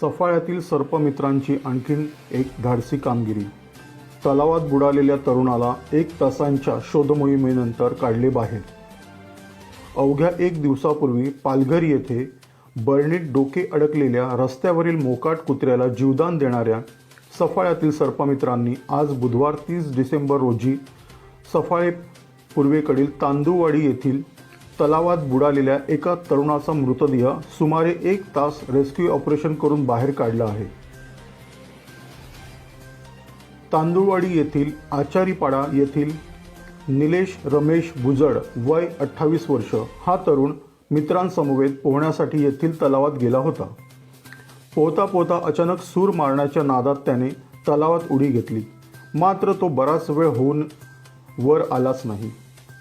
सफाळ्यातील सर्पमित्रांची आणखीन एक धाडसी कामगिरी. तलावात बुडालेल्या तरुणाला 1 तासांच्या शोधमोहिमेनंतर काढले बाहेर. अवघ्या 1 दिवसापूर्वी पालघर येथे बरणीत डोके अडकलेल्या रस्त्यावरील मोकाट कुत्र्याला जीवदान देणाऱ्या सफाळ्यातील सर्पमित्रांनी आज बुधवार 30 डिसेंबर रोजी सफाळे पूर्वेकडील तांदूळवाडी येथील तलावात बुडालेल्या एका तरुणाचा मृतदेह सुमारे 1 तास रेस्क्यू ऑपरेशन करून बाहेर काढला आहे. तांदूळवाडी येथील आचारीपाडा येथील निलेश रमेश भुजड वय 28 वर्ष हा तरुण मित्रांसमवेत पोहण्यासाठी येथील तलावात गेला होता. पोहता पोहता अचानक सूर मारण्याच्या नादात त्याने तलावात उडी घेतली. मात्र तो बराच वेळ होऊन वर आलाच नाही.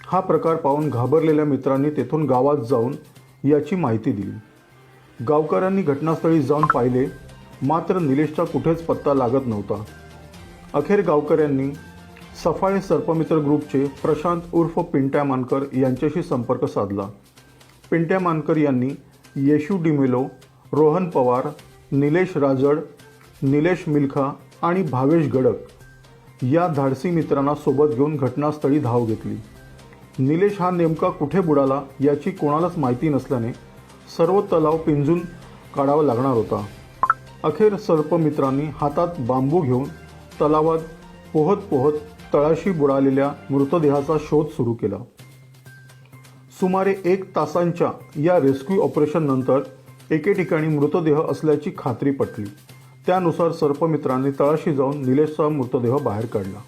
हा प्रकार पाहून घाबरलेल्या मित्रांनी तेथून गावात जाऊन याची माहिती दिली. गावकऱ्यांनी घटनास्थळी जाऊन पाहिले, मात्र निलेशचा कुठेच पत्ता लागत नव्हता. अखेर गावकऱ्यांनी सफाळे सर्पमित्र ग्रुपचे प्रशांत उर्फ पिंट्या मानकर यांच्याशी संपर्क साधला. पिंट्या मानकर यांनी येशू डिमेलो, रोहन पवार, निलेश राजड, निलेश मिल्खा आणि भावेश गडक या धाडसी मित्रांना सोबत घेऊन घटनास्थळी धाव घेतली. निलेश हा नेमका कुठे बुडाला याची कोणालाच माहिती नसल्याने सर्व तलाव पिंजून काढावा लागणार होता. अखेर सर्पमित्रांनी हातात बांबू घेऊन तलावात पोहत पोहत तळाशी बुडालेल्या मृतदेहाचा शोध सुरू केला. सुमारे 1 तासांच्या या रेस्क्यू ऑपरेशननंतर एके ठिकाणी मृतदेह असल्याची खात्री पटली. त्यानुसार सर्पमित्रांनी तळाशी जाऊन निलेशचा मृतदेह बाहेर काढला.